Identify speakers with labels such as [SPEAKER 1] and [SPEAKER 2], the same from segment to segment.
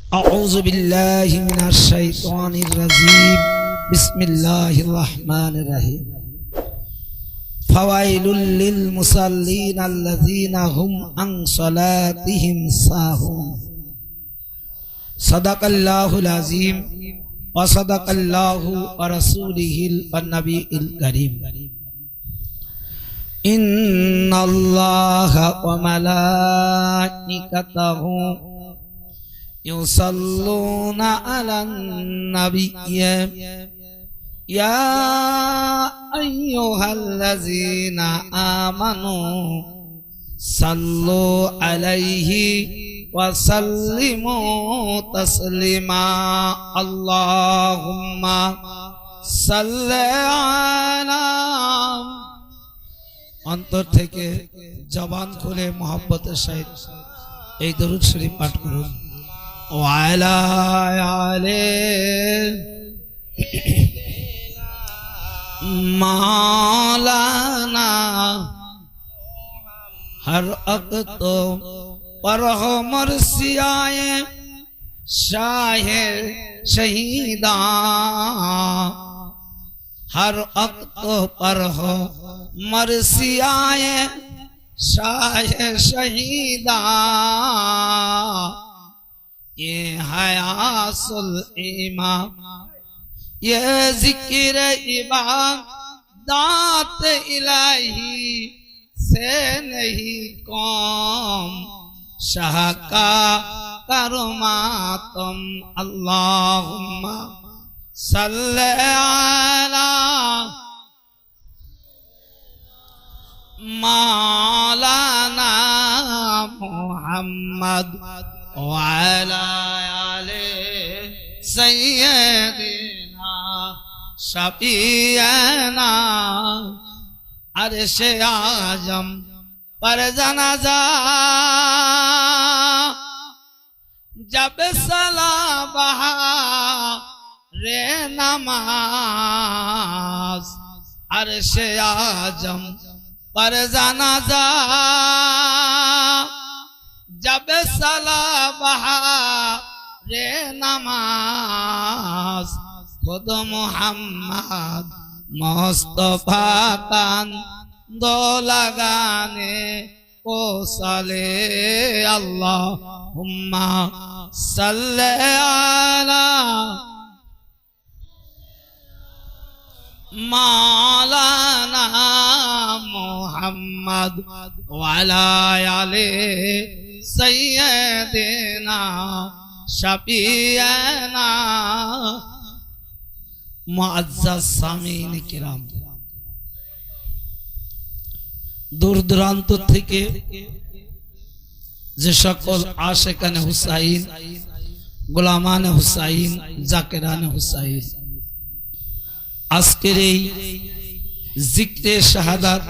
[SPEAKER 1] أعوذ بالله من الشيطان الرجيم بسم الله الرحمن الرحيم فويل للمصلين الذين هم عن صلاتهم ساهون صدق الله العظيم وصدق الله ورسوله النبي الكريم إن الله وملائكته يصلون على النبي يا أيها الذين آمنوا صلوا عليه وسلموا تسليما اللهم صل على অন্তর থেকে জবান খুলে মহব্বতের সহিত এই দরুদ শরীফ পাঠ করুন وعلى آله مولانا हर वक्त पर हो मरसियाए शाहे शहीदा हर वक्त पर हो मरसियाए शाहे शहीदा ये हयासुल इमाम ये जिक्र इबादत इलाही से नहीं कौम शाह का करमातम अल्लाहुम्मा सल्ले अला मौलाना मुहम्मद وعلى آله سيدنا شفيعنا عرش आजम पर जनाजा जब सलाम रे नमाज अर्श आजम पर जनाजा जब सलाम रे नमाज खुद मोहम्मद मुस्तफा कान दो लगाने को सले अल्लाहुम्मा सल्ले अला मौलाना मुहम्मद वाला आले सैयदना शफीअना मुअज्जज सामीन किराम दूर दूराন্ত থেকে যে সকল আশিকানে হুসাইন গোলামানে হুসাইন জাকিরানে হুসাইন আজকের এই জিক্রে শাহাদাত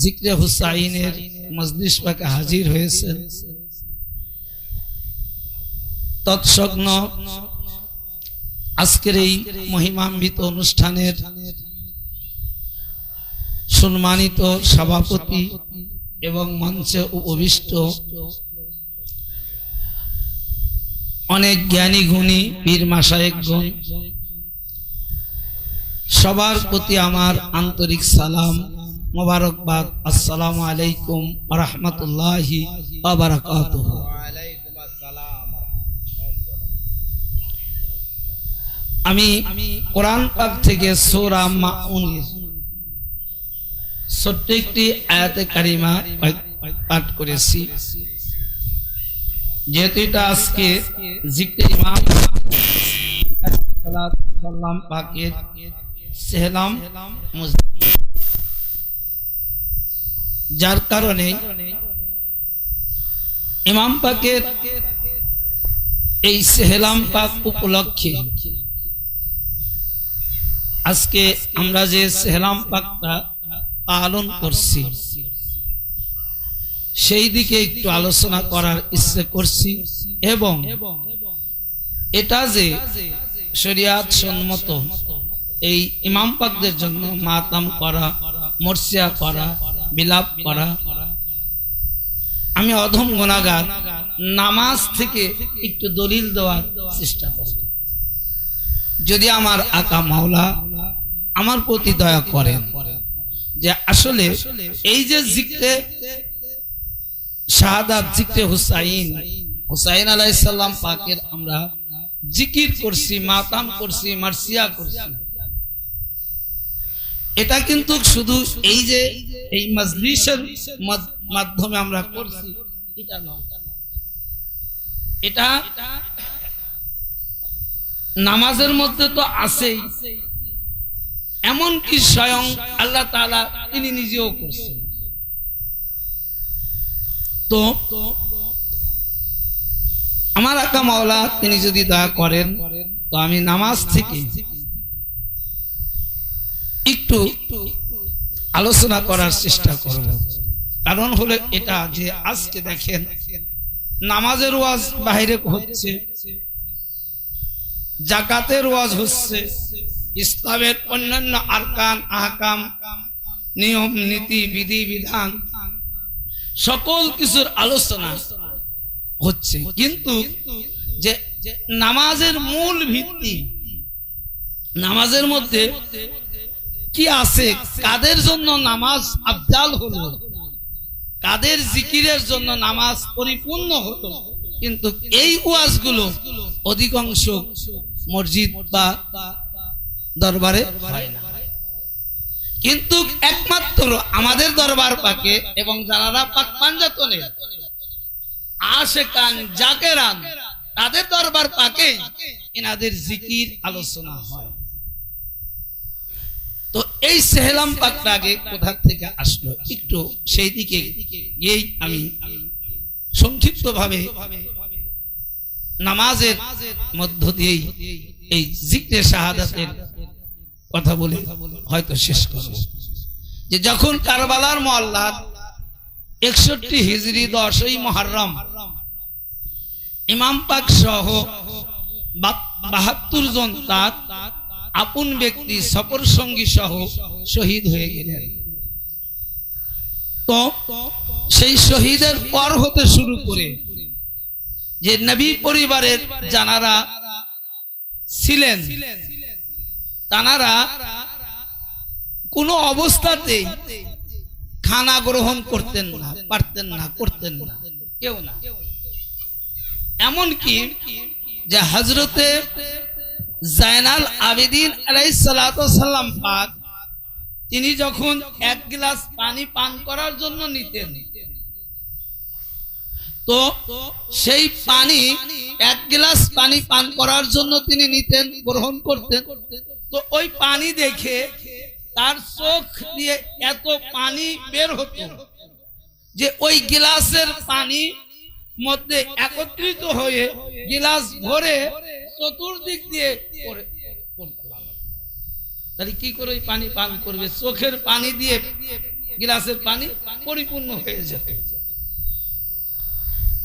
[SPEAKER 1] জিক্রে হুসাইনের মজলিস পাকে হাজির হয়েছেন তৎসগ্ন আজকের এই মহিমান্বিত অনুষ্ঠানের সম্মানিত সভাপতি এবং মঞ্চে উপবিষ্ট অনেক জ্ঞানী গুণী পীর মাশায়েখগণ সবার প্রতি আমার আন্তরিক সালাম মোবারকবাদ আসসালামু আলাইকুম ওয়া রাহমাতুল্লাহি ওয়া বারাকাতুহু আমি কোরআন পাক থেকে সূরা মাউনের ছোট্ট একটি আয়াতে কারিমা পাঠ করেছি যেহেতু এটা আজকে জিক্রে ইমাম সাল্লাম পাকের সেহলাম যার কারণে ইমাম পাকের এই সেহলাম পাক উপলক্ষে আজকে আমরা যে সেহলাম পাকটা পালন করছি সেই দিকে একটু আলোচনা করার ইচ্ছে করছি এবং এটা যে শরিয়াত সম্মত এই ইমাম পাকদের জন্য মাতাম করা মরসিয়া করা বিলাপ করা আমি অধম গুনাহগার নামাজ থেকে একটু দলিল দেওয়ার চেষ্টা করব। যদি আমার আকা মাওলা আমার প্রতি দয়া করেন যে আসলে এই যে জিক্রে শাহাদাত, জিক্রে হুসাইন আলাইহিস সালাম পাকের আমরা জিকির করছি, মাতাম করছি, মার্সিয়া করছি, এটা কিন্তু শুধু এই যে এই মাজলিসের মাধ্যমে আমরা করছি এটা নয়, এটা নামাজের মধ্যে তো আছেই, এমনকি স্বয়ং আল্লাহ তাআলা তিনি নিজেও করছেন। তো আমার আকা মাওলা তিনি যদি দয়া করেন তো আমি নামাজ থেকে একটু আলোচনা করার চেষ্টা করব। কারণ হলো এটা যে আজকে দেখেন নামাজের ওয়াজ বাইরে হচ্ছে, যাকাতের ওয়াজ হচ্ছে, ইসলামের অন্যান্য আরকান আহকাম, নিয়ম নীতি বিধি বিধান সকল কিছুর আলোচনা হচ্ছে, কিন্তু যে নামাজের মূল ভিত্তি, নামাজের মধ্যে কি আছে, কাদের জন্য নামাজ আফজাল হলো, কাদের জিকিরের জন্য নামাজ পরিপূর্ণ হলো, কিন্তু এই ওয়াজগুলো অধিকাংশ মসজিদ বা দরবারে হয় না। কিন্তু একমাত্র আমাদের দরবার পাকে এবং যারা পাক পাঞ্জাতনের আশেকান জাকেরান তাদের দরবার পাকে এনাদের জিকির আলোচনা হয়। তো এই সেহলাম পাকটা আগে কোথা থেকে আসলো একটু সেই দিকে গিয়েই আমি সংক্ষিপ্ত ভাবে নামাজের মধ্য দিয়েই এই জিক্রে শাহাদাতের কথা বলে হয়তো শেষ করব। যে যখন কারবালার মহল্লার 61 হিজরি 10ই মুহররম ইমাম পাক সহ 72 জন তার আপন ব্যক্তি সফর সঙ্গী সহ শহীদ হয়ে গেলেন। তো সেই শহীদের পর হতে শুরু করে যে নবী পরিবারের যারা ছিলেন তারা কোনো অবস্থাতেই খানা গ্রহণ করতেন না, পারতেন না, করতেন না, কেউ না। এমনকি যে হযরতে জায়নাল আবেদিন আলাইহিস সালাতু সালাম পাক তিনি যখন এক গ্লাস পানি পান করার জন্য নিতেন, তো সেই পানি এক গ্লাস পানি পান করার জন্য তিনি নিতেন, গ্রহণ করতেন। তো ওই পানি দেখে তার চোখ দিয়ে এত পানি বের হতো যে ওই গ্লাসের পানি মধ্যে একত্রিত হয়ে গ্লাস ভরে চতুর্দিক দিয়ে পড়ে। তাহলে কি করে পানি পান করবে? চোখের পানি দিয়ে গ্লাসের পানি পরিপূর্ণ হয়ে যেত।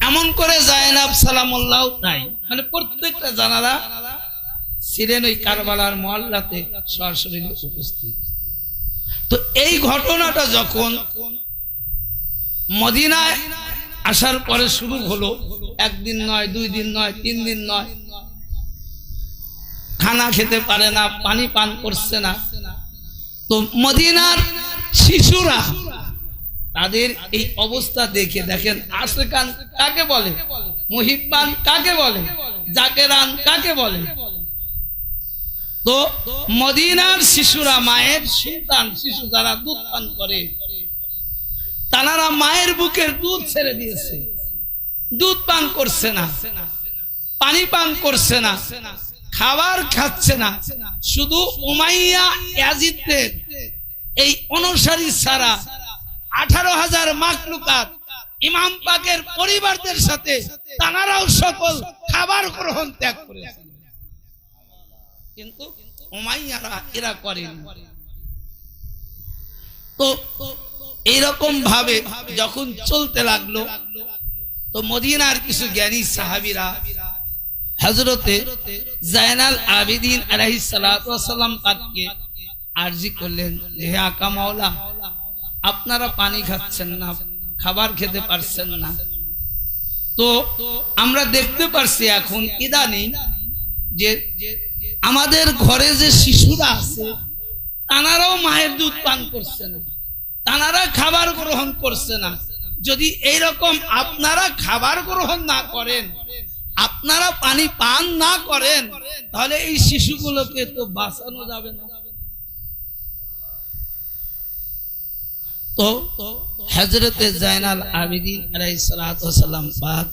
[SPEAKER 1] এমন করে জায়নাব সালামুল্লাহ তাই মানে প্রত্যেকটা জানারা ছিলেন ওই কারবালার মহল্লাতে সরাসরি উপস্থিত। তো এই ঘটনাটা যখন মদিনায় আসার পরে শুরু হলো, একদিন নয়, 2 দিন নয়, 3 দিন নয়, খানা খেতে পারে না, পানি পান করছে না। তো মদিনার শিশুরা তাদের এই অবস্থা দেখে, দেখেন আশিকান কাকে বলে, মুহিব্বান কাকে বলে, জাকেরান কাকে বলে, তো মদিনার শিশুরা, মায়ের সন্তান শিশু যারা দুধ পান করে, তারা মায়ের বুকের দুধ ছেড়ে দিয়েছে, দুধ পান করছে না, পানি পান করছে না, খাবার খাচ্ছে না। শুধু উমাইয়া ইয়াজিদের এই অনুসারী ছাড়া 18,000 মাখলুকাত ইমাম পাকের পরিবারদের সাথে তারাও সকল খাবার গ্রহণ ত্যাগ করেছে, কিন্তু উমাইয়ারা এরা করেন। তো এইরকম ভাবে যখন চলতে লাগলো, তো মদিনার কিছু জ্ঞানী সাহাবীরা হযরতে জায়নাল আবেদিন আলাইহিস সালাতু ওয়াস সালাম পাককে আরজি করলেন, হে আকা মাওলা, আপনারা পানি খাচ্ছেন না, খাবার খেতে পারছেন না, তো আমরা দেখতে পারছি এখন ইদানিং যে আমাদের ঘরে যে শিশুরা আছে তানারাও মায়ের দুধ পান করছে না, তানারা খাবার গ্রহণ করছে না। যদি এইরকম আপনারা খাবার গ্রহণ না করেন, আপনারা পানি পান না করেন, তাহলে এই শিশুগুলোকে তো বাঁচানো যাবে না। তো হযরতে জায়নাল আবেদিন আলাইহিস সালাতু ওয়াস সালাম পাক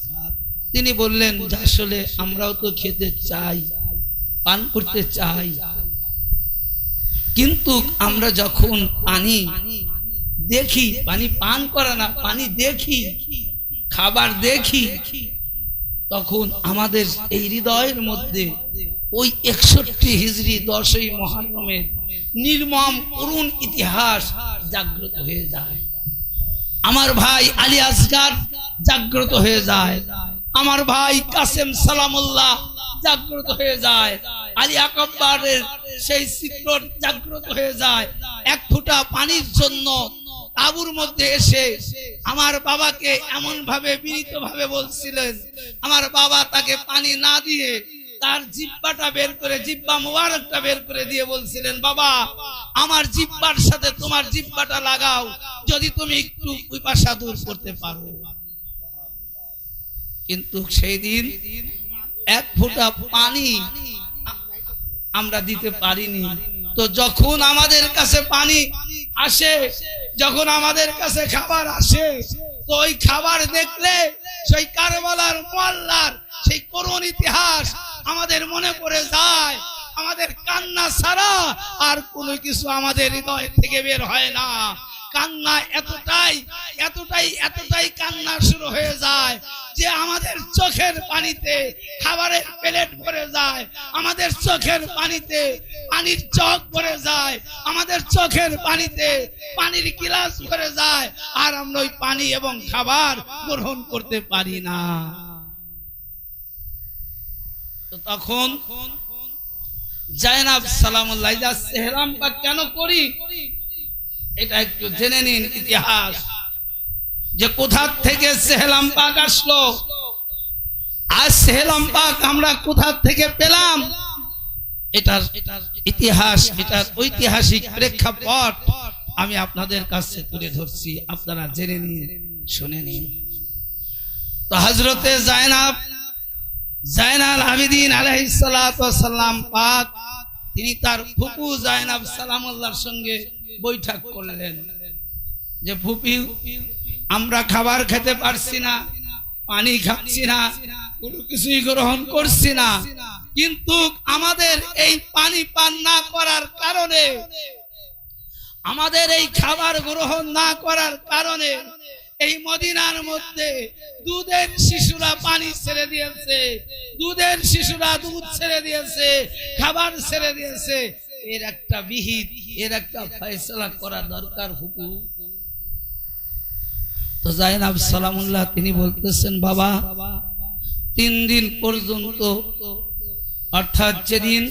[SPEAKER 1] তিনি বললেন যে আসলে আমরাও তো খেতে চাই, পান করতে চাই, কিন্তু আমরা যখন পানি দেখি, পানি পান করা না, পানি দেখি, খাবার দেখি, তখন আমাদের এই হৃদয়ের মধ্যে ওই 61 হিজরি 10ই মুহররমের নির্মম করুণ ইতিহাস জাগ্রত হয়ে যায়। আমার ভাই আলী আসগার জাগ্রত হয়ে যায়, আমার ভাই কাসেম সালামুল্লাহ জাগ্রত হয়ে যায়, আলী আকবরের সেই চিত্র জাগ্রত হয়ে যায়। এক ফোঁটা পানির জন্য তাঁবুর মধ্যে এসে আমার বাবাকে এমন ভাবে বিনীত ভাবে বলছিলেন, আমার বাবা তাকে পানি না দিয়ে তার জিহ্বাটা বের করে, জিহ্বা মুবারকটা বের করে দিয়ে বলছিলেন, বাবা আমার জিহ্বার সাথে তোমার জিহ্বাটা লাগাও, যদি তুমি একটু পিপাসা দূর করতে পারো। কিন্তু সেই দিন এক ফোঁটা পানি আমরা দিতে পারিনি। তো যখন আমাদের কাছে পানি আসে, যখন আমাদের কাছে খাবার আসে, তো ওই খাবার দেখলে সেই কারবালার মুআল্লার সেই করুণ ইতিহাস আমাদের মনে পড়ে যায়। আমাদের কান্না ছাড়া আর কোনো কিছু আমাদের হৃদয় থেকে বের হয় না। কান্না এতটাই এতটাই এতটাই কান্না শুরু হয়ে যায় যে আমাদের চোখের পানিতে খাবারের প্লেট ভরে যায়, আমাদের চোখের পানিতে পানির জগ ভরে যায়, আমাদের চোখের পানিতে পানির গিলাস ভরে যায়, আর আমরা ওই পানি এবং খাবার গ্রহণ করতে পারি না। তো তখন জায়নাব সালামুল্লাহ সেহরাম পাক কেন করি এটা একটু জেনে নিন ইতিহাস, যে কোথা থেকে সেহরাম পাক আসলো, আজ সেহরাম পাক আমরা কোথা থেকে পেলাম, এটার ইতিহাস, এটার ঐতিহাসিক প্রেক্ষাপট আমি আপনাদের কাছে তুলে ধরছি, আপনারা জেনে নিন, শুনে নিন। তো হযরতে জায়নাল আবেদিন আলাইহিস সালাতু ওয়াস সালাম পাক তিনি তার ফুপু জায়নাব সালামুল্লাহর সঙ্গে বৈঠক করলেন যে ফুপি আমরা খাবার খেতে পারছি না, পানি খাচ্ছি না, কোনো কিছুই গ্রহণ করছি না, কিন্তু আমাদের এই পানি পান না করার কারণে, আমাদের এই খাবার গ্রহণ না করার কারণে এই মদিনার মধ্যে দুধের শিশুরা পানি ছেড়ে দিয়েছে, দুধের শিশুরা দুধ ছেড়ে দিয়েছে, খাবার ছেড়ে দিয়েছে। এর একটা বিহিত, এর একটা ফয়সালা করা দরকার হুকু। তো জায়নাব সালামুল্লাহ তিনি বলতেছেন, বাবা 3 দিন পর্যন্ত, অর্থাৎ যেদিন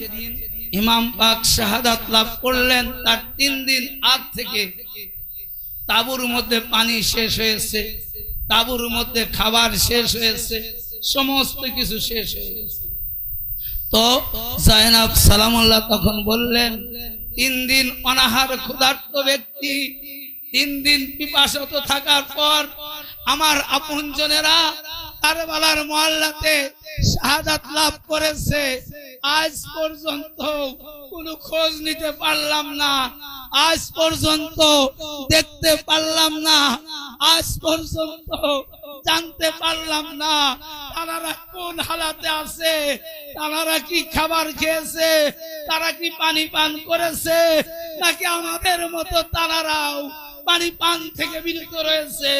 [SPEAKER 1] ইমাম পাক শাহাদাত লাভ করলেন তার 3 দিন আগ থেকে তাঁবুর মধ্যে পানি শেষ হয়েছে, তাঁবুর মধ্যে খাবার শেষ হয়েছে, সমস্ত কিছু শেষ হয়ে গেছে। তো জায়নাব সালামুল্লাহ তখন বললেন, 3 দিন অনাহার ক্ষুধার্ত ব্যক্তি, 3 দিন পিপাসিত থাকার পর আমার আপনজনেরা কারবালার মুআল্লাতে শাহাদাত লাভ করেছে, আজ পর্যন্ত কোনো খোঁজ নিতে পারলাম না, আজ পর্যন্ত দেখতে পারলাম না, আজ পর্যন্ত জানতে পারলাম না তারা কোন হালাতে আছে, তারা কি খাবার খেয়েছে, তারা কি পানি পান করেছে, নাকি আমাদের মতো তারাও পানি পান থেকে বিরত রয়েছে,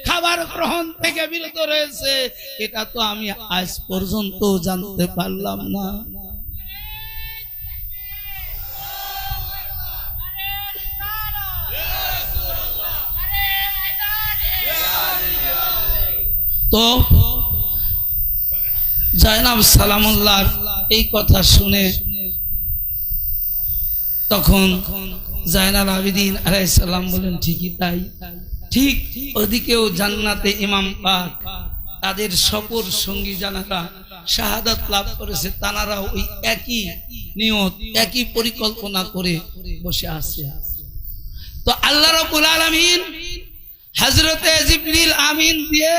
[SPEAKER 1] খাবার গ্রহণ থেকে বিরত রয়েছে, এটা তো আমি আজ পর্যন্ত জানতে পারলাম না। তো জায়নাব সালামুল্লাহর এই কথা শুনে তখন জায়নাল আবেদিন আলাইহিস সালাম বলেন, ঠিকই তাই, ঠিক ওদিকেও জান্নাতে ইমাম পাক তাদের সফর সঙ্গী জানারা শাহাদাত লাভ করেছে, তারা ওই একই নিয়ত একই পরিকল্পনা করে বসে আছে। তো আল্লাহ রাব্বুল আলামিন হযরতে জিবরিল আমিন দিয়ে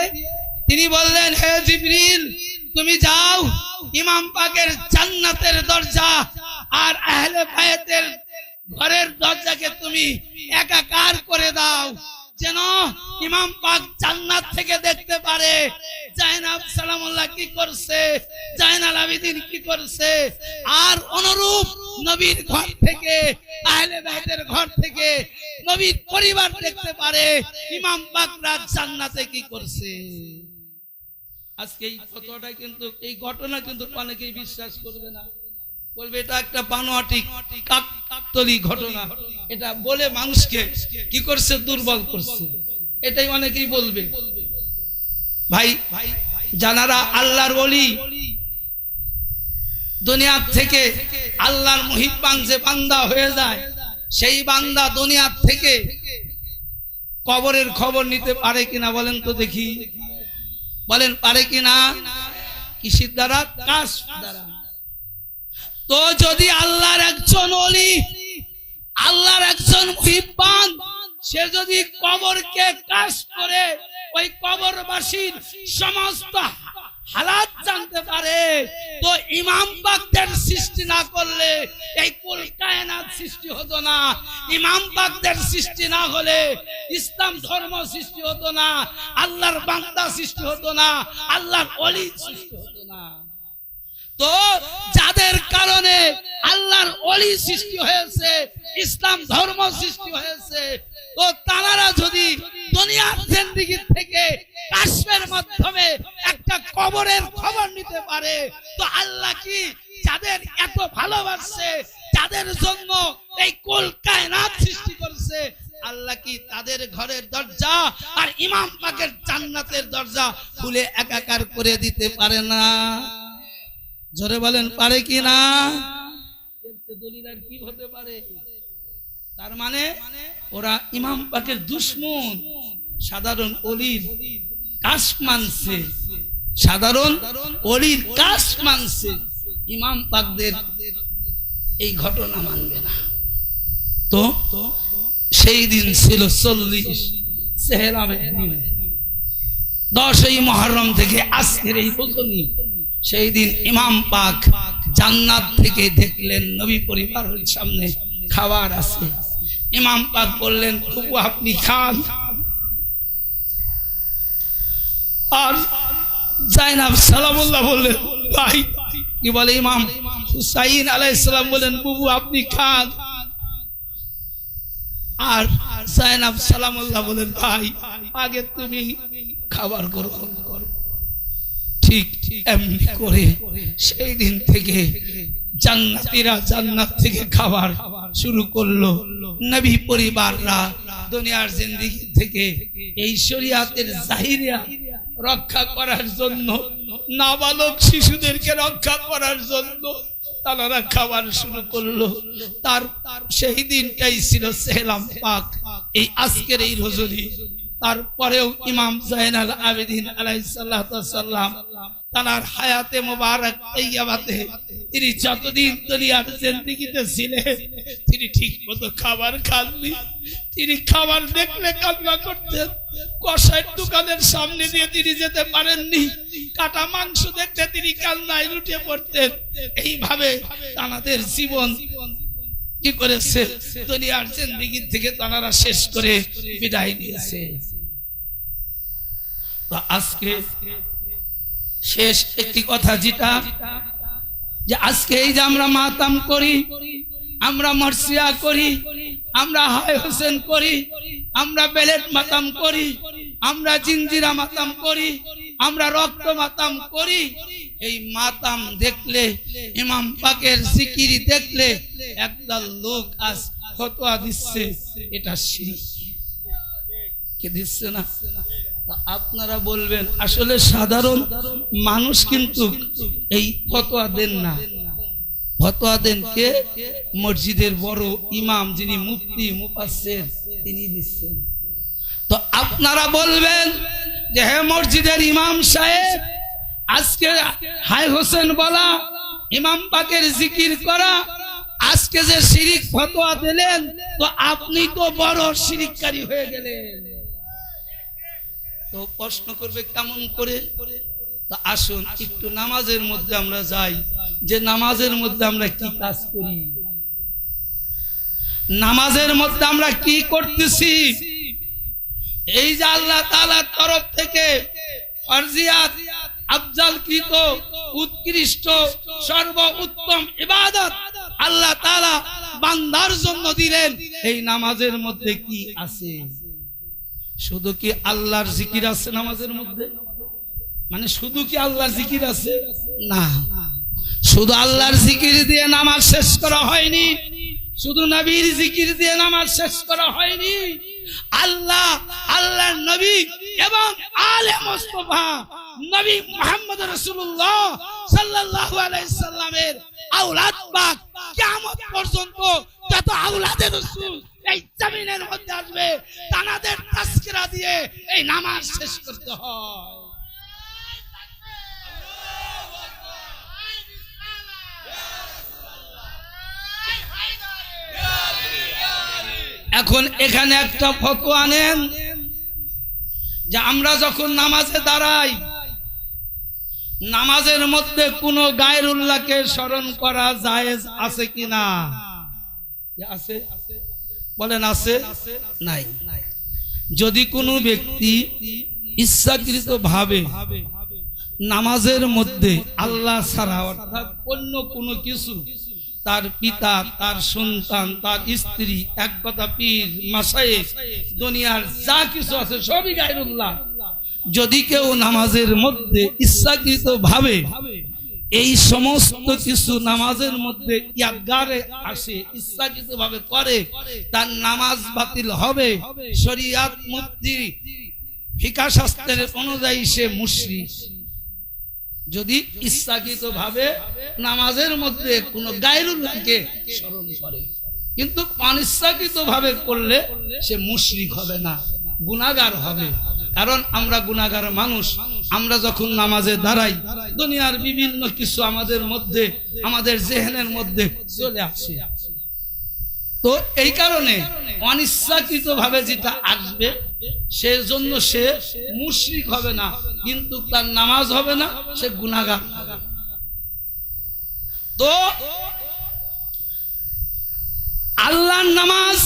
[SPEAKER 1] তিনি বললেন, হে জিবরিল তুমি যাও ইমাম পাকের জান্নাতের দরজা আর আহলে বায়তের ঘরের দরজাকে তুমি একাকার করে দাও, যেন ইমাম পাক জান্নাত থেকে দেখতে পারে জাইনাব সালামুল্লাহ কি করছে, জাইনাল আবেদিন কি করছে, আর অনুরূপ নবীর ঘর থেকে আহলে বাইতের ঘর থেকে নবীর পরিবার দেখতে পারে ইমাম পাকরা জান্নাতে কি করছে। আজকে এই ফতোয়াটা কিন্তু, এই ঘটনা কিন্তু অনেকেই বিশ্বাস করবে না, বলবে এটা একটা বানোয়াটি কাকতলি ঘটনা, এটা বলে মানুষকে কি করছে, দুর্বল করছে, এটাই অনেকেই বলবে। ভাই যারা আল্লাহর ওলি, দুনিয়া থেকে আল্লাহর মুহিব্বান যে বান্দা হয়ে যায়, সেই বান্দা দুনিয়া থেকে কবরের খবর নিতে পারে কিনা বলেন তো দেখি, বলেন পারে কিনা? কিসের দ্বারা? কাশফ দ্বারা। তো যদি আল্লাহর একজন ওলি, আল্লাহর একজন মুহিব্বান, সে যদি কবরকে কাশফ করে ওই কবরবাসীর সমস্ত হালাত জানতে পারে, তো ইমাম পাকদের সৃষ্টি না করলে এই কুল কায়নাত সৃষ্টি হতো না, ইমাম পাকদের সৃষ্টি না হলে ইসলাম ধর্ম সৃষ্টি হতো না, আল্লাহর বান্দা সৃষ্টি হতো না, আল্লাহর ওলি সৃষ্টি হতো না। তো যাদের কারণে আল্লাহর ওলি সৃষ্টি হয়েছে, ইসলাম ধর্ম সৃষ্টি হয়েছে, তো তারা যদি দুনিয়ার জিন্দেগি থেকে কাশফের মাধ্যমে একটা কবরের খবর নিতে পারে, তো আল্লাহ কি যাদের এত ভালোবাসে, যাদের জন্য এই কুল কায়নাত সৃষ্টি করেছে, আল্লাহ কি তাদের ঘরের দরজা আর ইমাম পাকের জান্নাতের দরজা খুলে একাকার করে দিতে পারে না? জোরে বলেন পারে কি না? দলিল আর কি হতে পারে? তার মানে ওরা ইমাম পাকের দুশমন, সাধারণ ওলির কাশফ মানছে, সাধারণ ওলির কাশফ মানছে, ইমাম পাকদের এই ঘটনা মানবে না। তো সেই দিন ছিল 40 সেহরামের দিন, 10ই মুহররম থেকে আজকের এই রজনী। সেই দিন ইমাম পাক জান্নাত থেকে দেখলেন নবী পরিবারের সামনে খাবার আছে। ইমাম পাক বললেন, প্রভু আপনি খান। আর জাইনাব সালামুল্লাহ বললেন, ভাই কি বলে? ইমাম হুসাইন আলাইহিস সালাম বলেন, প্রভু আপনি খান। আর জাইনাব সালামুল্লাহ বলেন, ভাই আগে তুমি খাবার গ্রহণ করো। ঠিক এমনি করে সেই দিন থেকে জান্নাতীরা জান্নাত থেকে খাবার শুরু করলো। নবী পরিবাররা দুনিয়ার জিন্দেগি থেকে এই শরিয়াতের জাহিরিয়া রক্ষা করার জন্য, নাবালক শিশুদেরকে রক্ষা করার জন্য তারা খাবার শুরু করলো। তার সেই দিনটাই ছিল সেহরাম পাক, এই আজকের এই রজনী। তারপরেও ইমাম জাইনাল আবেদিন আলাইহিস সালাতু ওয়াস সালাম তার হায়াতে মোবারক তৈয়বাতে তিনি যতদিন দুনিয়ার জিন্দেগিতে ছিলেন, তিনি ঠিক মতো খাবার খাননি। তিনি খাবার দেখলে কান্না করতেন, কষাইয়ের দোকানের সামনে দিয়ে তিনি যেতে পারেননি, কাটা মাংস দেখতে তিনি কান্নায় লুটিয়ে পড়তেন। এইভাবে তাদের জীবন কি করেছে, দুনিয়ার জিন্দেগি থেকে তারা শেষ করে বিদায় নিয়েছে। তো আজকে শেষ একটি কথা, যেটা যে আজকে এই যে আমরা মাতাম করি, আমরা মরসিয়া করি, আমরা হায় হোসেন করি, আমরা বেলেট মাতাম করি, আমরা জিঞ্জিরা মাতাম করি, আমরা রক্ত মাতাম করি। এই মাতাম দেখলে, ইমাম পাকের জিকিরি দেখলে একদল লোক আজ ফতোয়া দিচ্ছে এটা শিরক। কে দিচ্ছে না? আপনারা বলবেন আসলে সাধারণ মানুষ কিন্তু এই ফতোয়া দেন না। ফতোয়া দেন কে? মসজিদের বড় ইমাম, যিনি মুফতি মুফাসসির, তিনি দিচ্ছেন। তো আপনারা বলবেন যে হে মসজিদের ইমাম সাহেব, আজকে হাই হোসেন বলা, ইমাম পাকের জিকির করা, আজকে যে শিরিক ফতোয়া দিলেন, তো আপনি তো বড় শিরিককারী হয়ে গেলেন। তো প্রশ্ন করবে কেমন করে? তো আসুন একটু নামাজের মধ্যে আমরা যাই, যে নামাজের মধ্যে আমরা কি কাজ করি, নামাজের মধ্যে আমরা কি করতেছি। এই যে আল্লাহ তাআলার তরফ থেকে ফরজিয়াত আফজালকৃত উৎকৃষ্ট সর্বোত্তম ইবাদত আল্লাহ তাআলা বান্দার জন্য দিলেন, এই নামাজের মধ্যে কি আছে? শুধু কি আল্লাহর জিকির আছে নামাজের মধ্যে? মানে শুধু কি আল্লাহর জিকির আছে? না, শুধু আল্লাহর জিকির দিয়ে নামাজ শেষ করা হয়নি, শুধু নবীর জিকির দিয়ে নামাজ শেষ করা হয়নি। আল্লাহর নবী এবং আলে মুস্তাফা নবী মুহাম্মদ রাসূলুল্লাহ সাল্লাল্লাহু আলাইহি সাল্লামের আওলাদ পাক কিয়ামত পর্যন্ত যত আওলাদে রাসূল এই জমিনের মধ্যে আসবে, তাদের তাজকিরা দিয়ে এই নামাজ শেষ করতে হয়। এখন এখানে একটা ফতোয়া নেন যে আমরা যখন নামাজে দাঁড়াই, নামাজের মধ্যে কোন গায়রুল্লাহকে স্মরণ করা জায়েজ আছে কিনা? আছে? বলেন আছে? নাই। যদি কোনো ব্যক্তি ইচ্ছাকৃত ভাবে নামাজের মধ্যে আল্লাহ ছাড়া অর্থাৎ অন্য কোনো কিছু, তার পিতা, তার সন্তান, তার স্ত্রী, এক কথা পীর মাশায়েখ, দুনিয়ার যা কিছু আছে সবই গায়রুল্লাহ, যদি কেউ নামাজের মধ্যে ইচ্ছাকৃত ভাবে এই সমস্ত কিছু নামাজের মধ্যে ইয়াদগারে আসে, ইচ্ছাকৃত ভাবে করে, তার নামাজ বাতিল হবে। শরীয়ত মুফতি ফিকহ শাস্ত্রের অনুযায়ী সে মুশরিক। যদি ইচ্ছাকৃত ভাবে নামাজের মধ্যে কোন গায়রুল্লাহকে স্মরণ করে, কিন্তু অনিচ্ছাকৃত ভাবে করলে সে মুশরিক হবে না, গুনাহগার হবে। কারণ আমরা গুনাহগার মানুষ, আমরা যখন নামাজে দাঁড়াই দুনিয়ার বিভিন্ন কিছু আমাদের মধ্যে, আমাদের জেহেনের মধ্যে চলে আসে। তো এই কারণে অনিচ্ছাকৃত ভাবে যেটা আসবে সেজন্য সে মুশরিক হবে না, কিন্তু তার নামাজ হবে না, সে গুনাহগার। তো আল্লাহর নামাজ,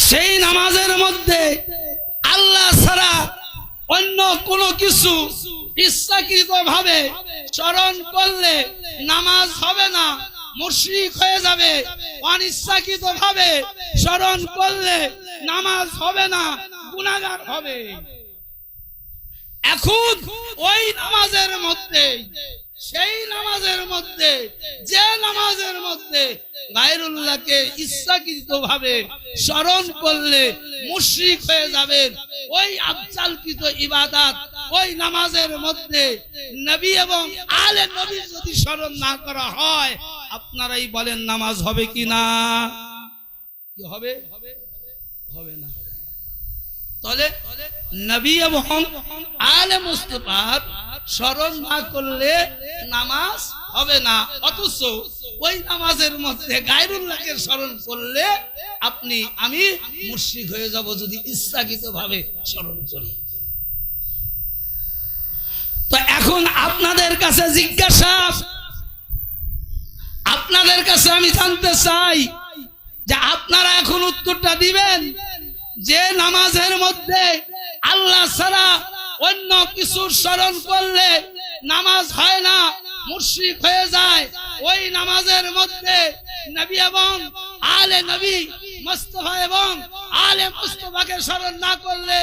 [SPEAKER 1] সেই নামাজের মধ্যে আল্লাহ ছাড়া অন্য কোনো কিছু ইচ্ছাকৃত ভাবে স্মরণ করলে নামাজ হবে না, মুশরিক হয়ে যাবে। অনিচ্ছাকৃত ভাবে স্মরণ করলে নামাজ হবে না, গুনাহগার হবে। এখন ওই নামাজের মধ্যে, সেই নামাজের মধ্যে, যে নামাজের মধ্যে গায়রুল্লাহকে ইচ্ছাকৃত ভাবে স্মরণ করলে মুশরিক হয়ে যাবেন, ওই আফজালকৃত ইবাদত ওই নামাজের মধ্যে নবী এবং আলে নবী যদি স্মরণ না করা হয়, আপনারাই বলেন নামাজ হবে কি না? কি হবে? হবে না। তাহলে নবী এবং আলে মুস্তাফার স্মরণ না করলে নামাজ হবে না, অথচ ওই নামাজের মধ্যে গায়রুল্লাহকে স্মরণ করলে আপনি আমি মুশরিক হয়ে যাব যদি ইচ্ছাকৃত ভাবে স্মরণ করি। তো এখন আপনাদের কাছে জিজ্ঞাসা, আপনাদের কাছে আমি জানতে চাই যে আপনারা এখন উত্তরটা দিবেন যে নামাজের মধ্যে আল্লাহ ছাড়া অন্য কিছুর স্মরণ করলে নামাজ হয় না, মুশরিক হয়ে যায়। ওই নামাজের মধ্যে নবী এবং আলে নবী, মুস্তাফা এবং আলে মুস্তাফাকে স্মরণ না করলে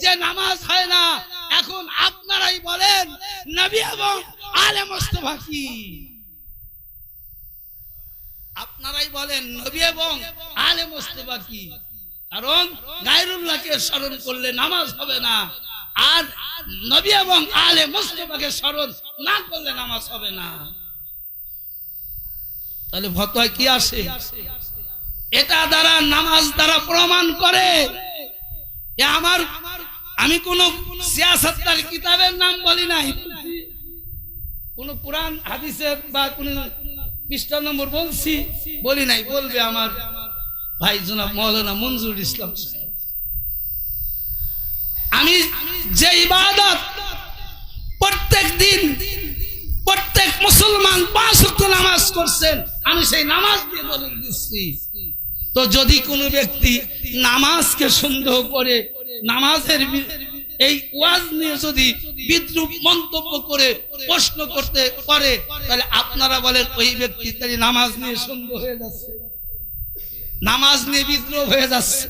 [SPEAKER 1] যে নামাজ হয় না। এখন আপনারাই বলেন নবী এবং আলে মুস্তাফা কি? আপনারাই বলেন নবী এবং আলে মুস্তাফা কি? কারণ গায়রুল্লাহকে স্মরণ করলে নামাজ হবে না, আর নবী এবং আলে মুস্তাফাকে স্মরণ না করলে নামাজ হবে না। তাহলে ফতোয়া কি আসে? এটা দ্বারা নামাজ দ্বারা প্রমাণ করে আমি কোন সিয়াসাতের কিতাবের নাম বলি নাই, কোন কোরআন হাদিসের বা কোন পৃষ্ঠা নম্বর বলি নাই, বলবে আমার ভাই জনাব মাওলানা মঞ্জুরুল ইসলাম সাহেব। আমি যে ইবাদত প্রত্যেক দিন প্রত্যেক মুসলমান 5 ওয়াক্ত নামাজ করছেন, আমি সেই নামাজ দিয়ে দলিল দিচ্ছি। তো যদি কোনো ব্যক্তি নামাজকে সন্দেহ করে, নামাজের এই ওয়াজ নিয়ে যদি বিদ্রূপ মন্তব্য করে প্রশ্ন করতে পারে, তাহলে আপনারা বলেন ওই ব্যক্তি তাই নামাজ নিয়ে সন্দেহ হয়ে যাচ্ছে, নামাজ নিয়ে বিদ্রোহ হয়ে যাচ্ছে,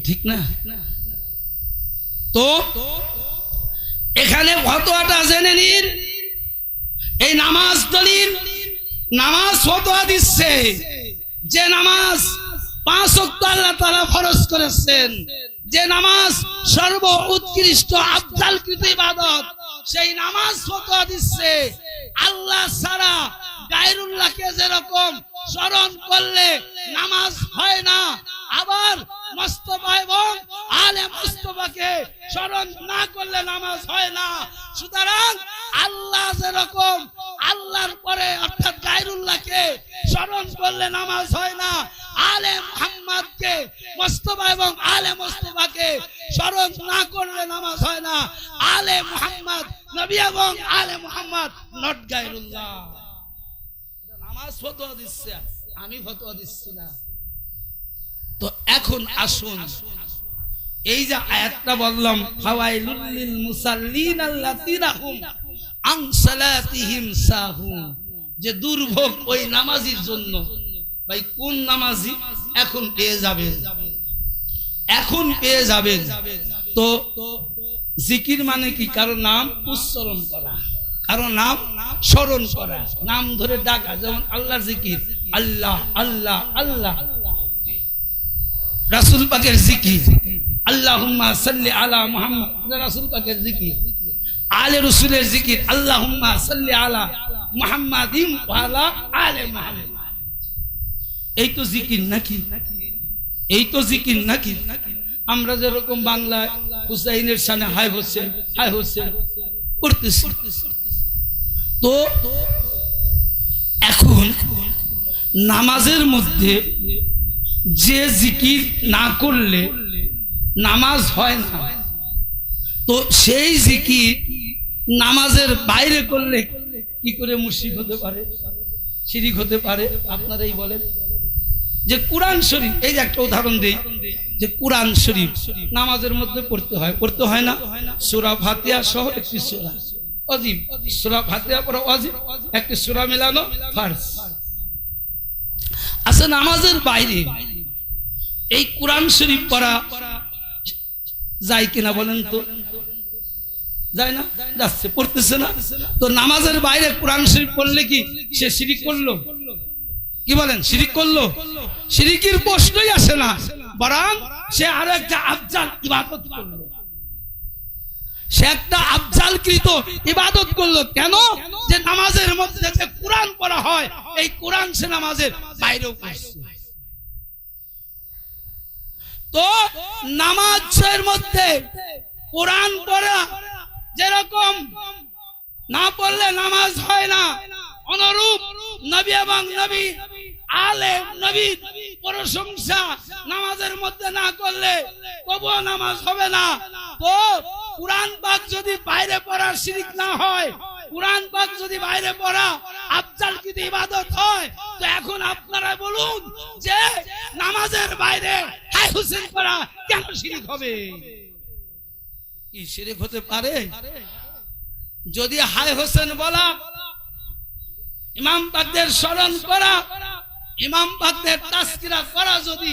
[SPEAKER 1] ঠিক না? তো এখানে ফতোয়াটা জেনে নিন। এই নামাজ দলিল, নামাজ ফতোয়া দিচ্ছে যে নামাজ 5 ওয়াক্ত আল্লাহ তাআলা ফরজ করেছেন, যে নামাজ সর্ব উৎকৃষ্ট আফজালকৃত ইবাদত, সেই নামাজ ফতোয়া দিচ্ছে আল্লাহ ছাড়া গায়রুল্লাহকে যেরকম স্মরণ করলে নামাজ হয় না, আবার মুস্তাফা এবং আলে মুস্তাফাকে স্মরণ না করলে নামাজ হয় না। সুতরাং আল্লাহ যেরকম আল্লাহর পরে অর্থাৎ গায়রুল্লাহকে স্মরণ করলে নামাজ হয় না, আলে মুহাম্মদকে মুস্তাফা এবং আলে মুস্তাফাকে স্মরণ না করলে নামাজ হয় না। আলে মুহাম্মদ নবী এবং আলে মুহাম্মদ নট গায়রুল্লাহ। নামাজ ফতোয়া দিচ্ছে, আমি ফতোয়া দিচ্ছি না। তো এখন আসুন, এই যে আয়াতটা বললাম ফাওয়াইলুল লিল মুসাল্লিন আল্লাযিনা হুম আন সালাতিহিম সাহুন, যে দুর্ভোগ ওই নামাজির জন্য। ভাই কোন নামাজি? এখন পেয়ে যাবেন, এখন পেয়ে যাবেন। তো জিকির মানে কি? কারো নাম উচ্চারণ করা, কারো নাম স্মরণ করা, নাম ধরে ডাকা, যেমন আল্লাহর জিকির, আল্লাহ আল্লাহ আল্লাহ। রাসূল পাকের জিকির আল্লাহুম্মা সাল্লি আলা মুহাম্মদ, রাসূল পাকের জিকির। আলে রাসূলের জিকির আল্লাহুম্মা সাল্লি আলা মুহাম্মাদিন ওয়া আলা আলে মুহাম্মদ। এই তো জিকির নাকি? এই তো জিকির নাকি? আমরা যেরকম বাংলায় হুসাইনের শানে হায় হোসেন হায় হোসেন করতেছি। তো এখন নামাজের মধ্যে যে জিকির না করলে নামাজ হয় না, তো সেই জিকির নামাজের বাইরে করলে কি করে মুশরিক হতে পারে, শিরিক হতে পারে? আপনারাই বলেন। যে কোরআন শরীফ, এই যে একটা উদাহরণ দেই, যে কোরআন শরীফ নামাজের মধ্যে পড়তে হয়, পড়তে হয় না? সূরা ফাতিহা সহ একটি সূরা ওয়াজিব, সূরা ফাতিহা পড়া ওয়াজিব, একটি সূরা মিলানো ফরজ। আচ্ছা, নামাজের বাইরে এই কোরআন শরীফ পড়া যায় কিনা বলেন তো? যায় না? যাচ্ছে, পড়তেছে না। তো নামাজের বাইরে কোরআন শরীফ পড়লে কি সে শিরিক করলো? কি বলেন? শিরিক করলো? শিরিকের প্রশ্নই আসে না, বরং সে আরো একটা আফজাল ইবাদত করলো, সে একটা আফজালকৃত ইবাদত করলো। কেন? যে নামাজের মধ্যে যে কোরআন পড়া হয়, এই কোরআন সে নামাজের বাইরেও পড়ছে। তো নামাজের মধ্যে কোরআন পড়া যেরকম না পড়লে নামাজ হয় না, অনুরূপ নবী এবং নবী আলে নবী প্রশংসা নামাজের মধ্যে না করলে তবুও নামাজ হবে না। তো কুরআন পাক যদি বাইরে পড়ার শিরিক না হয়, কুরআন পাক যদি বাইরে পড়া আফজালকৃত ইবাদত হয়, তো এখন আপনারা বলুন যে নামাজের বাইরে হাই হুসেন পড়া কেন শিরিক হবে? কি শিরিক হতে পারে? যদি হাই হোসেন বলা, ইমাম পাকদের স্মরণ করা, ইমাম পাকদের তাজকিরা করা যদি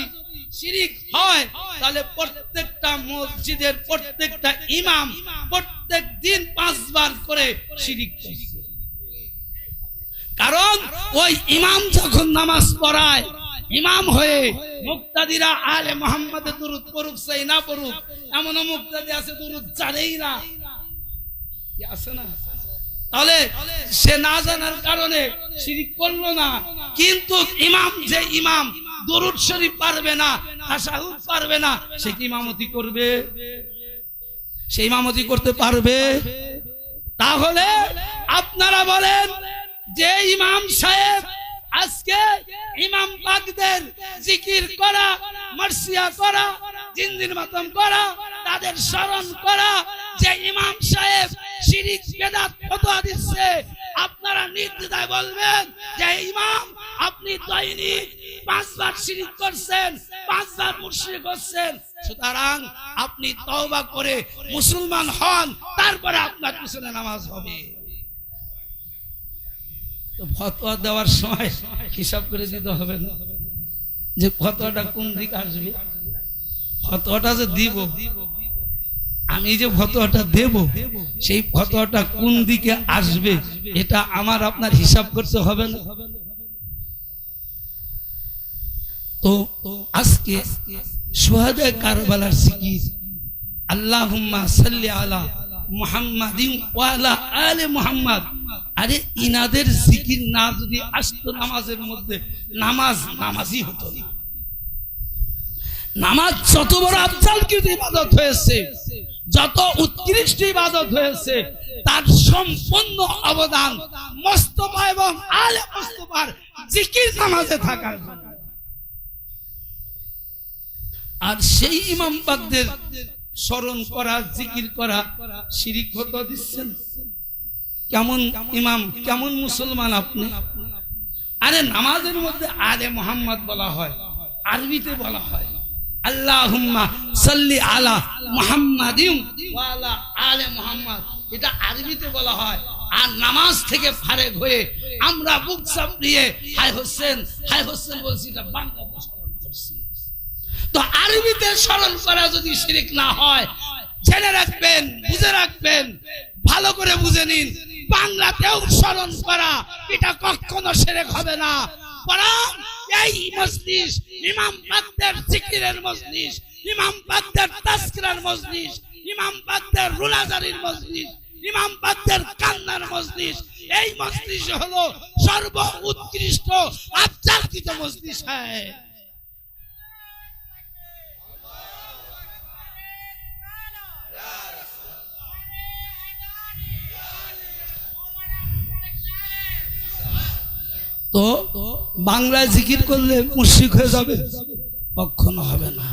[SPEAKER 1] শিরিক হয়, তাহলে প্রত্যেকটা মসজিদের প্রত্যেকটা ইমাম প্রত্যেক দিন 5 বার করে শিরিক করছে। কারণ ওই ইমাম যখন নামাজ পড়ায়, ইমাম হয়ে মুক্তাদিরা আলে মুহাম্মাদের দুরূদ পড়ুক চাই না পড়ুক, এমন মুক্তাদি আছে দুরূদ জানেই না, আছে না? তাহলে সে না জানার কারণে শিরিক করলো না। কিন্তু ইমাম যে ইমাম দরুদ শরীফ পারবে না, তাশাহুদ পারবে না, সে কি ইমামতি করবে? সে ইমামতি করতে পারবে? তাহলে আপনারা বলেন যে ইমাম সাহেব আজকে ইমাম পাকদের জিকির করা, মার্সিয়া করা, জিনজির মাতম করা, তাদের স্মরণ করা, যে ইমাম সাহেব শিরিক বিদআত ফতোয়া দিচ্ছে, আপনারা নির্দ্বিধায় বলবেন যে ইমাম আপনি দৈনিক 5 বার শিরিক করছেন, 5 বার মুশরিক হচ্ছেন, সুতরাং আপনি তওবা করে মুসলমান হন, তারপরে আপনার পিছনে নামাজ হবে। তো ফতোয়া দেওয়ার সময় হিসাব করে দিতে হবে না যে ফতোয়াটা কোন দিকে আসবে? ফতোয়াটা যে দিব, আমি যে ফতোয়াটা দেব, সেই ফতোয়াটা কোন দিকে আসবে এটা আমার আপনার হিসাব করতে হবে না? তো আজকে শুহাদায়ে কারবালার জিকির, আল্লাহুম্মা সাল্লি আলা মুহাম্মাদিন ওয়া আলা আলি মুহাম্মাদ, আরে ইনাদের জিকির না যদি আসতো নামাজের মধ্যে, নামাজই হতো না। নামাজ যত বড় আফজালকৃত ইবাদত হয়েছে, যত উৎকৃষ্ট ইবাদত হয়েছে, তার সম্পূর্ণ অবদান মুস্তাফা এবং আলে মুস্তাফার জিকির নামাজে থাকার জন্য। আর সেই ইমাম পাকদের স্মরণ করা, জিকির করা শিরিক ফতোয়া দিচ্ছেন। কেমন ইমাম, কেমন মুসলমান আপনি? আরে নামাজের মধ্যে আলে মুহাম্মদ বলা হয়, আরবিতে বলা হয় আল্লাহুম্মা সাল্লি আলা মুহাম্মাদিন ওয়া আলা আলি মুহাম্মাদ, এটা আরবিতে বলা হয়। আর নামাজ থেকে ফারেক হয়ে আমরা বুক চাপড়িয়ে হায় হোসেন বলছি, এটা বাংলাতে স্মরণ করছি। তো আরবিতে স্মরণ করা যদি শিরিক না হয়, জেনে রাখবেন, বুঝে রাখবেন, ভালো করে বুঝে নিন, বাংলাতেও স্মরণ করা এটা কখনো শিরক হবে না। বরং এই মজলিস ইমাম পাকদের জিকিরের মজলিস, ইমাম পাকদের তাজকিরার মজলিস, ইমাম পাকদের রুলাজারির মজলিস, ইমাম পাকদের কান্নার মজলিস, এই মজলিস হলো সর্ব উৎকৃষ্ট আফজালকৃত মজলিস। হ্যাঁ, তো বাংলায় জিকির করলে মুশরিক হয়ে যাবে? কখনো হবে না।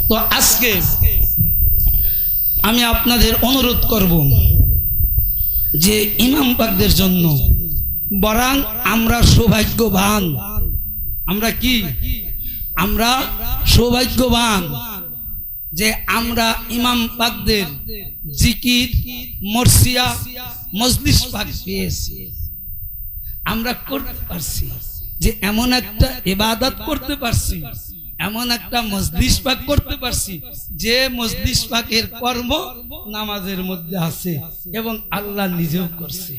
[SPEAKER 1] তো আজকে আমি আপনাদের অনুরোধ করব যে ইমাম পাকদের জন্য বরং আমরা সৌভাগ্যবান। আমরা কি? আমরা সৌভাগ্যবান যে আমরা ইমাম পাকদের জিকির, মরসিয়া, মজলিস পাক পেয়েছি। আমরা করতে পারছি যে এমন একটা ইবাদত করতে পারছি, এমন একটা মজলিস পাক করতে পারছি যে মজলিস পাকের কর্ম নামাজের মধ্যে আছে এবং আল্লাহ নিজেও করছে।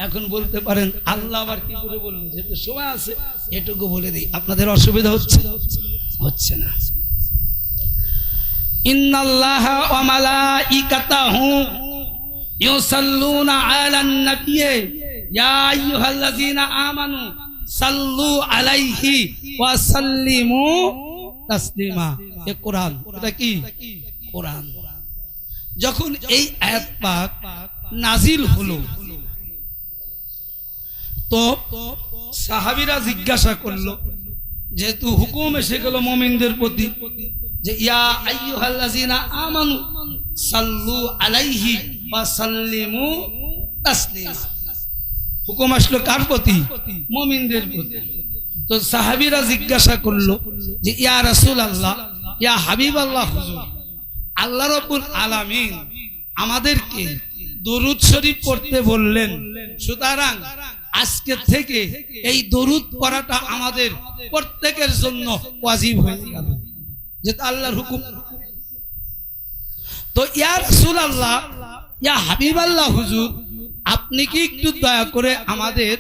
[SPEAKER 1] এখন বলতে পারেন আল্লাহ আবার কি করে বললেন? যেহেতু সময় আছে এটুকু বলে দিই, আপনাদের অসুবিধা হচ্ছে না। ইন্নাল্লাহা ওয়া মালাইকাতাহু ইউসাল্লুনা আলান নাবিয়্যি ইয়া আইয়ুহাল্লাযীনা আমানু সাল্লু আলাইহি ওয়া সাল্লিমু তাসলিমা। এ কোরআন, এটা কি? কোরআন। যখন এই আয়াত পাক নাজিল হলো তো সাহাবীরা জিজ্ঞাসা করলো, যেহেতু হুকুম এসে গেল মুমিনদের প্রতি যে ইয়া আইয়ুহাল্লাযীনা আমানু সাল্লু আলাইহি ওয়া সাল্লিমু তাসলিমা, হুকুম আসলো কার প্রতি? মুমিনদের প্রতি। তো সাহাবীরা জিজ্ঞাসা করলো যে ইয়া রাসূলুল্লাহ, ইয়া হাবিবাল্লাহ, হুজুর আল্লাহ রাব্বুল আলামিন আমাদেরকে দরুদ শরীফ পড়তে বললেন, সুতরাং আজকে থেকে এই দরুদ পড়াটা আমাদের প্রত্যেকের জন্য ওয়াজিব হয়ে গেল, যেটা আল্লাহর হুকুম। তো ইয়া রাসূলুল্লাহ, ইয়া হাবিবাল্লাহ, হুজুর আপনি কি একটু দয়া করে আমাদের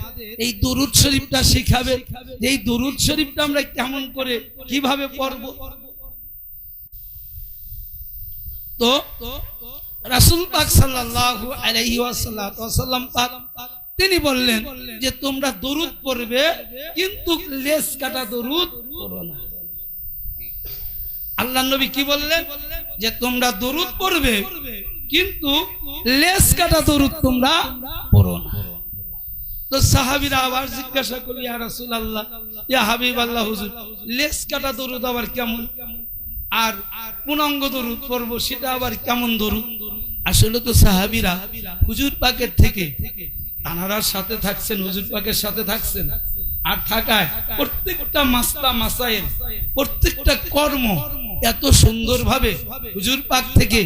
[SPEAKER 1] এই দরুদ শরীফটা শিখাবেন? এই দরুদ শরীফটা আমরা কেমন করে কিভাবে পড়ব? তো রাসূল পাক সাল্লাল্লাহু আলাইহি ওয়াসাল্লাম পাক তিনি বললেন যে তোমরা দরুদ পড়বে কিন্তু লেজ কাটা দরুদ পড়ো না। আল্লাহর নবী কি বললেন যে তোমরা দরুদ পড়বে কিন্তু লেজ কাটা দরুদ তোমরা পড়ো না। তো সাহাবীরা আবার জিজ্ঞাসা করল, ইয়া রাসূলুল্লাহ, ইয়া হাবিবাল্লাহ, হুজুর লেজ কাটা দরুদ আবার কেমন, আর পূর্ণাঙ্গ দরুদ পড়বো সেটা আবার কেমন দরুদ? আসলে তো সাহাবীরা হুজুর পাকের থেকে তানারার সাথে থাকছেন, হুজুর পাকের সাথে থাকছেন, আর থাকায় প্রত্যেকটা মাসলা মাসাইল, প্রত্যেকটা কর্ম এত সুন্দরভাবে হুজুর পাক থেকে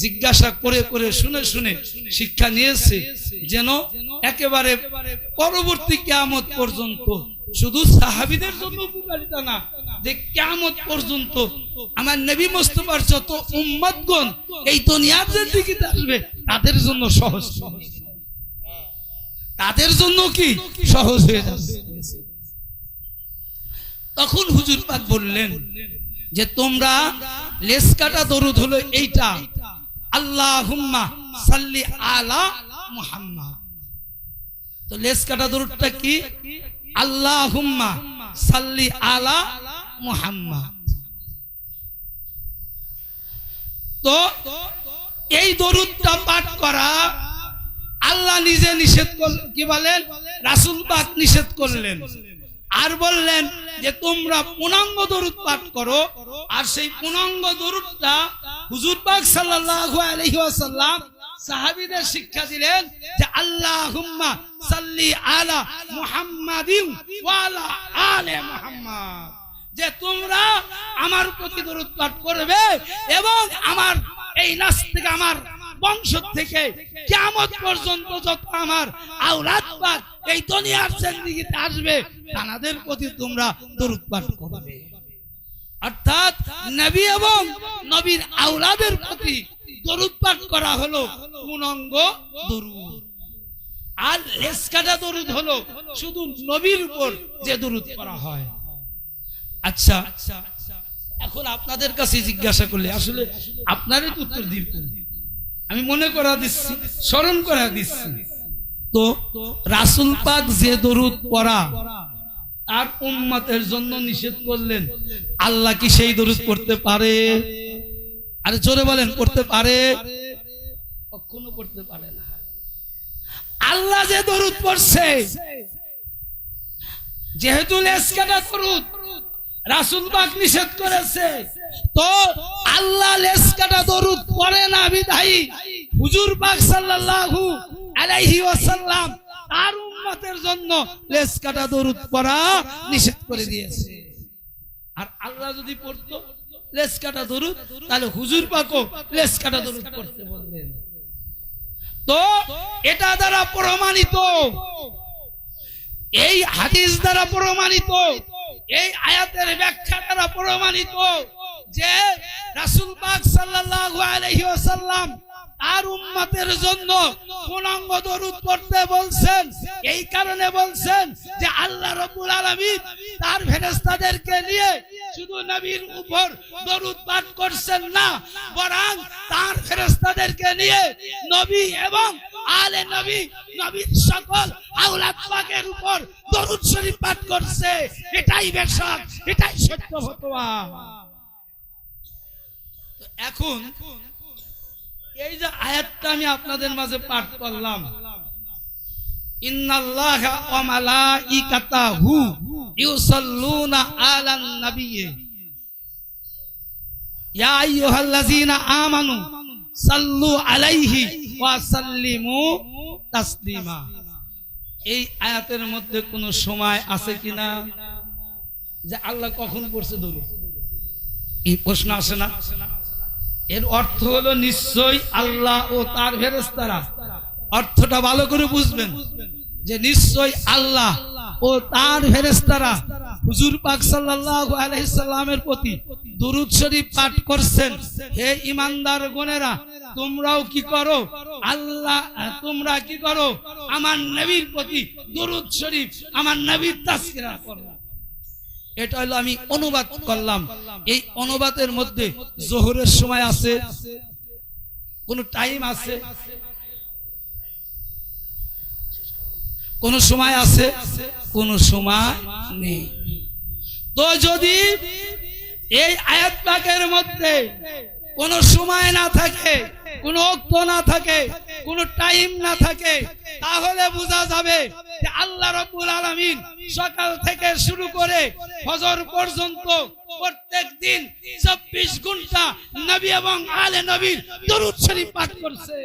[SPEAKER 1] জিজ্ঞাসা করে করে শুনে শুনে শিক্ষা নিয়েছে, যেন একেবারে পরবর্তী কিয়ামত পর্যন্ত শুধু সাহাবীদের জন্য উপকারিতা না, যে কিয়ামত পর্যন্ত আমার নবী মুস্তাফার যত উম্মতগণ এই দুনিয়ার দিকে আসবে তাদের জন্য সহজ, তাদের জন্য কি সহজ হয়ে যাবে। তখন হুজুর পাক বললেন যে তোমরা লেজ কাটা দরুদ হলো এইটা, আল্লাহুম্মা সাল্লি আলা মুহাম্মাদ। তো লেজ কাটা দরুদটা কি? আল্লাহুম্মা সাল্লি আলা মুহাম্মাদ। তো এই দরুদটা পাঠ করা আল্লাহ নিজে নিষেধ করলেন, কি বলেন? রাসূল পাক নিষেধ করলেন, আর বললেন যে তোমরা পূর্ণাঙ্গ দরুদ পাঠ করো। আর সেই পূর্ণাঙ্গ দরুদটা হুজুর পাক সাল্লাল্লাহু আলাইহি ওয়াসাল্লাম সাহাবীদের শিক্ষা দিলেন যে আল্লাহুম্মা সাল্লি আলা মুহাম্মাদিন ওয়া আলা আলি মুহাম্মাদ, যে তোমরা আমার প্রতি দরুদ পাঠ করবে এবং আমার এই নাস থেকে, আমার বংশ থেকে কিয়ামত পর্যন্ত যত আমার আওলাদ পাক এই দুনিয়ার জিন্দেগিতে আসবে তাদের প্রতি তোমরা দরুদ পাঠ করবে। অর্থাৎ নবী এবং নবীর আওলাদের প্রতি দরুদ পাঠ করা হলো পূর্ণাঙ্গ দরুদ। আর লেজ কাটা দরুদ হলো শুধু নবীর উপর যে দরুদ করা হয়। আচ্ছা, এখন আপনাদের কাছে জিজ্ঞাসা করলে আসলে আপনারই তো উত্তর দিবেন, আমি মনে করা দিচ্ছি, স্মরণ করা দিচ্ছি। তো রাসূল পাক যে দরুদ পড়া তার উম্মতের জন্য নিষেধ করলেন, আল্লাহ কি সেই দরুদ পড়তে পারে? আরে জোরে বলেন, পড়তে পারে? কখনো পড়তে পারে না। আল্লাহ যে দরুদ পড়ছে, যেহেতু লেজ কাটা দরুদ রাসূল পাক নিষেধ করেছে, তো আল্লাহ লেজ কাটা দরুদ পড়ে না বিধায়ী হুজুর পাক সাল্লাল্লাহু আলাইহি ওয়াসাল্লাম তার উম্মতের জন্য লেজ কাটা দরুদ পড়া নিষেধ করে দিয়েছে। আর আল্লাহ যদি পড়তো লেজ কাটা দরুদ, তাহলে হুজুর পাকও লেজ কাটা দরুদ পড়তে বললেন। তো এটা দ্বারা প্রমাণিত, এই হাদিস দ্বারা প্রমাণিত, এই আয়াতের ব্যাখ্যা দ্বারা প্রমাণিত যে রাসূল পাক সাল্লাল্লাহু আলাইহি ওয়াসাল্লাম তার উম্মতের জন্য পূর্ণাঙ্গ দরুদ পড়তে বলছেন। এই কারণে বলছেন যে আল্লাহ রাব্বুল আলামিন তার ফেরেশতাদেরকে নিয়ে শুধু নবীর উপর দরুদ পাঠ করছেন না, বরং তার ফেরেশতাদেরকে নিয়ে নবী এবং আলে নবী, নবীর সকল আওলাদ পাকের উপর দরুদ শরীফ পাঠ করছে। এটাই বেশক, এটাই সত্য ফতোয়া। এখন এই যে আয়াতটা আমি আপনাদের মাঝে পাঠ করলাম, ইন্নাল্লাহা ওয়া মালাইকাতাহু ইউসাল্লুনা আলান নাবিয়্যি ইয়া আইয়ুহাল্লাযীনা আমানু সাল্লু আলাইহি ওয়া সাল্লিমু তাসলিমা। এই আয়াতের মধ্যে কোন সময় আছে কিনা যে আল্লাহ কখন পড়ছে দরুদ? এই প্রশ্ন আসে না? এর অর্থ হলো নিশ্চয়ই আল্লাহ ও তার ফেরেশতারা, অর্থটা ভালো করে বুঝবেন, যে নিশ্চয়ই আল্লাহ ও তার ফেরেশতারা হুজুর পাক সাল্লাল্লাহু আলাইহি সাল্লামের প্রতি দরুদ শরীফ পাঠ করছেন। হে ঈমানদার গণেরা, তোমরাও কি করো? আল্লাহ, তোমরা কি করো? আমার নবীর প্রতি দরুদ শরীফ, আমার নবীর তাজকিরা করো। এটা হলো আমি অনুবাদ করলাম। এই অনুবাদের মধ্যে জোহরের সময় আছে, কোনো টাইম আছে? কোন সময় আছে? কোন সময় নেই। তো যদি এই আয়াত পাকের মধ্যে কোন সময় না থাকে, কোন ওয়াক্ত না থাকে, কোন টাইম না থাকে, তাহলে বোঝা যাবে যে আল্লাহ রাব্বুল আলামিন সকাল থেকে শুরু করে ফজর পর্যন্ত প্রত্যেক দিন 24 ঘন্টা নবী এবং আলে নবীর দরুদ শরীফ পাঠ করছে।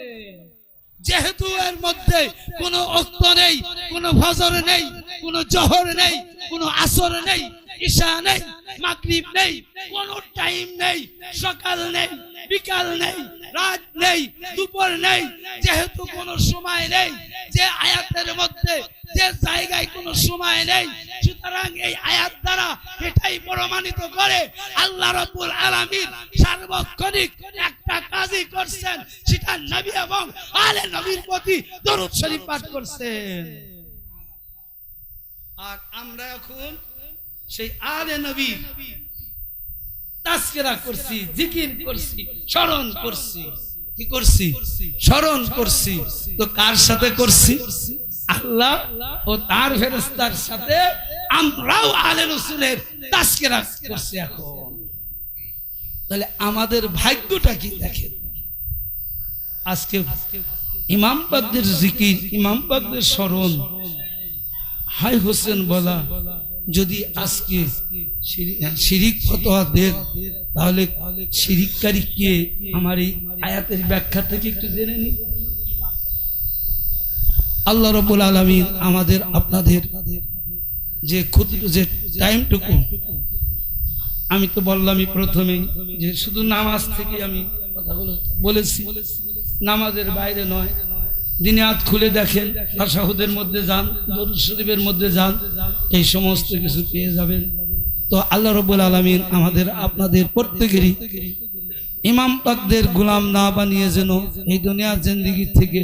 [SPEAKER 1] যেহেতু এর মধ্যে কোনো ওয়াক্ত নেই, কোনো ফজর নেই, কোনো জোহর নেই, কোনো আসর নেই, ঈশা নেই, মাগরিব নেই, কোনো টাইম নেই, সকাল নেই, বিকাল নেই, রাত নেই, দুপুর নেই, যেহেতু কোনো সময় নেই, যে আয়াতের মধ্যে যে জায়গায় কোনো সময় নেই, সুতরাং এই আয়াত দ্বারা এটাই প্রমাণিত করে আল্লাহ রাব্বুল আলামিন সার্বক্ষণিক একটা কাজই করছেন, সেটা নবী এবং আলে নবীর প্রতি দরুদ শরীফ পাঠ করছেন। আর আমরা এখন সেই আলে নবী তাজকিরা করছি, জিকির করছি, স্মরণ করছি। কি করছি? স্মরণ করছি। তো কার সাথে করছি? আল্লাহ ও তার ফেরেশতার সাথে আমরাও আলে রাসূলের তাজকিরা করছি। এখন তাহলে আমাদের ভাগ্যটা কি দেখেন। আজকে ইমাম পাকদের জিকির, ইমাম পাকদের স্মরণ, হাই হোসেন বলা, যদি আজকে শিরিক ফতোয়া দেন, তাহলে শিরিককারী কে আমার এই আয়াতের ব্যাখ্যা থেকে একটু জেনে নিন। আল্লাহ রাব্বুল আলামিন আমাদের আপনাদের যে ক্ষুদ্র যে টাইমটুকু, আমি তো বললামই প্রথমেই যে শুধু নামাজ থেকে আমি কথাগুলো বলেছি, নামাজের বাইরে নয়। দিনাত খুলে দেখেন, তাশাহুদের মধ্যে যান, দরুদ শরীফের মধ্যে যান, এই সমস্ত কিছু পেয়ে যাবেন। তো আল্লাহ রাব্বুল আলামিন আমাদের আপনাদের প্রত্যেকেরই ইমাম পাকদের গোলাম না বানিয়ে যেন এই দুনিয়ার জিন্দেগি থেকে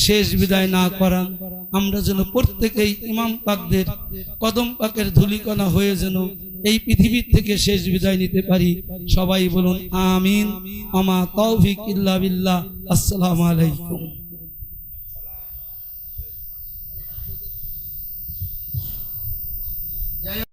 [SPEAKER 1] শেষ বিদায় না করান। আমরা যেন প্রত্যেকেই ইমাম পাকদের কদম পাকের ধূলিকণা হয়ে যেন এই পৃথিবীর থেকে শেষ বিদায় নিতে পারি। সবাই বলুন আমিন। আমা তৌফিক ইল্লা বিল্লাহ। আসসালামু আলাইকুম।